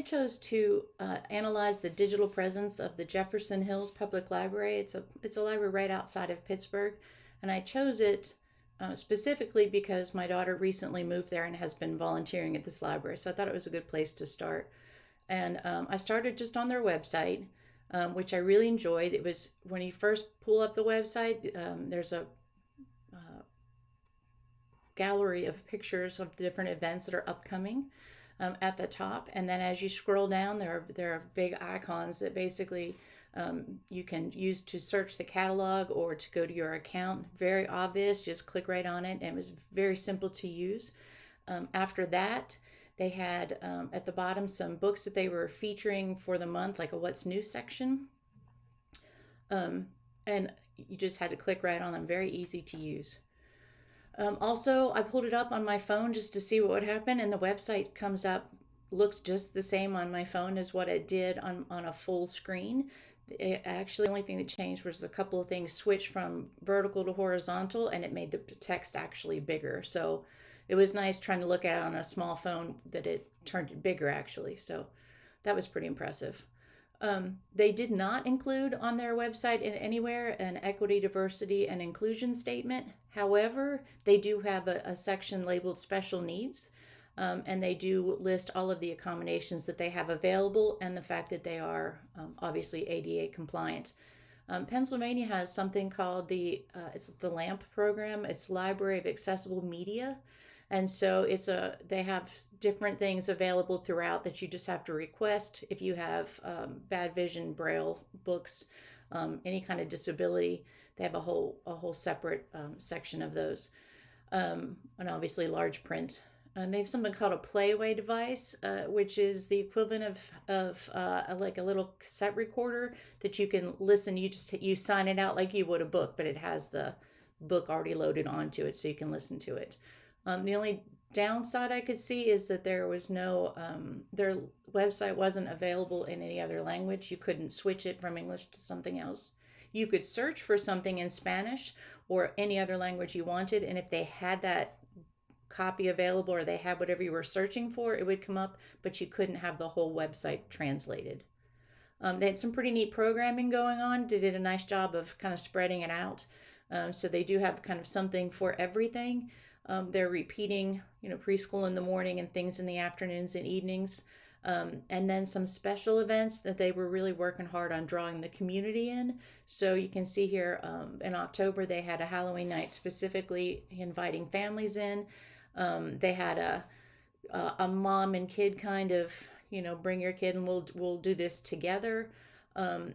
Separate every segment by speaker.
Speaker 1: I chose to analyze the digital presence of the Jefferson Hills Public Library. It's a library right outside of Pittsburgh, and I chose it specifically because my daughter recently moved there and has been volunteering at this library. So I thought it was a good place to start. And I started just on their website, which I really enjoyed. It was when you first pull up the website, there's a gallery of pictures of the different events that are upcoming at the top, and then as you scroll down, there are big icons that basically you can use to search the catalog or to go to your account. Very obvious, just click right on it, and it was very simple to use. After that, they had at the bottom some books that they were featuring for the month, like a what's new section, and you just had to click right on them. Very easy to use. Also, I pulled it up on my phone just to see what would happen, and the website comes up, looked just the same on my phone as what it did on a full screen. Actually, the only thing that changed was a couple of things switched from vertical to horizontal, and it made the text actually bigger. So it was nice trying to look at it on a small phone that it turned it bigger, actually. So that was pretty impressive. They did not include on their website in anywhere an equity, diversity, and inclusion statement. However, they do have a section labeled special needs, and they do list all of the accommodations that they have available and the fact that they are obviously ADA compliant. Pennsylvania has something called it's the LAMP program. It's Library of Accessible Media. And so they have different things available throughout that you just have to request. If you have bad vision, braille books, any kind of disability, they have a whole separate section of those, and obviously large print. They have something called a Playway device, which is the equivalent of like a little cassette recorder that you can listen. You sign it out like you would a book, but it has the book already loaded onto it, so you can listen to it. The only downside I could see is that there was their website wasn't available in any other language. You couldn't switch it from English to something else. You could search for something in Spanish or any other language you wanted, and if they had that copy available or they had whatever you were searching for, it would come up, but you couldn't have the whole website translated. They had some pretty neat programming going on. They did a nice job of kind of spreading it out. So they do have kind of something for everything. They're repeating, preschool in the morning and things in the afternoons and evenings. And then some special events that they were really working hard on drawing the community in. So you can see here in October, they had a Halloween night specifically inviting families in. They had a mom and kid kind of, bring your kid and we'll do this together.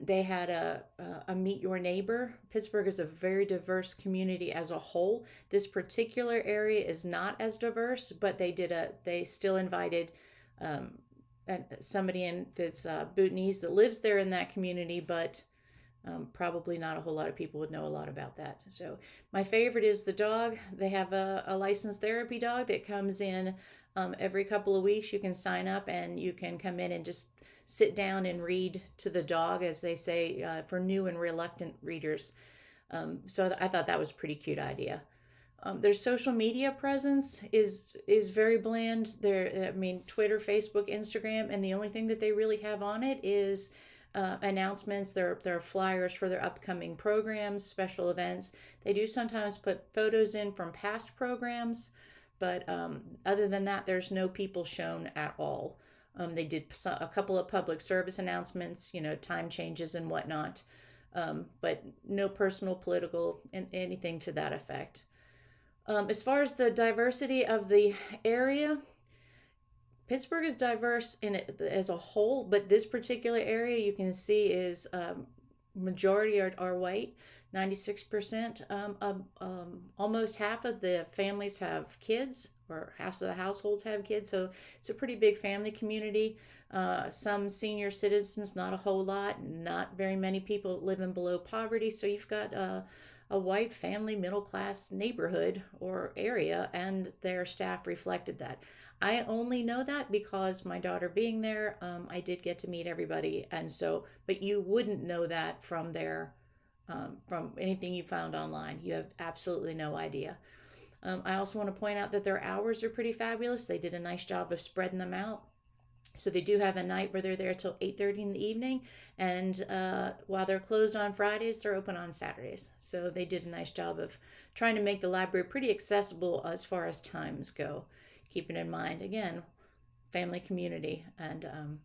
Speaker 1: They had a meet your neighbor. Pittsburgh is a very diverse community as a whole. This particular area is not as diverse, but they still invited somebody in that's Bhutanese that lives there in that community, but probably not a whole lot of people would know a lot about that. So my favorite is the dog. They have a licensed therapy dog that comes in every couple of weeks. You can sign up and you can come in and just sit down and read to the dog, as they say, for new and reluctant readers. So I thought that was a pretty cute idea. Their social media presence is very bland. Twitter, Facebook, Instagram, and the only thing that they really have on it is announcements. There are flyers for their upcoming programs, special events. They do sometimes put photos in from past programs, but other than that, there's no people shown at all. They did a couple of public service announcements, time changes and whatnot, but no personal, political, and anything to that effect. As far as the diversity of the area, Pittsburgh is diverse in it as a whole, but this particular area you can see is majority are white, 96%. Almost half of the families have kids, or half of the households have kids, so it's a pretty big family community. Some senior citizens, not a whole lot, not very many people living below poverty, so you've got a white family middle class neighborhood or area, and their staff reflected that. I only know that because my daughter being there, I did get to meet everybody, and so, but you wouldn't know that from from anything you found online. You have absolutely no idea. I also want to point out that their hours are pretty fabulous. They did a nice job of spreading them out. So they do have a night where they're there till 8:30 in the evening, and while they're closed on Fridays, they're open on Saturdays. So they did a nice job of trying to make the library pretty accessible as far as times go, keeping in mind again family, community, and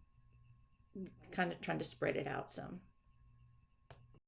Speaker 1: kind of trying to spread it out some.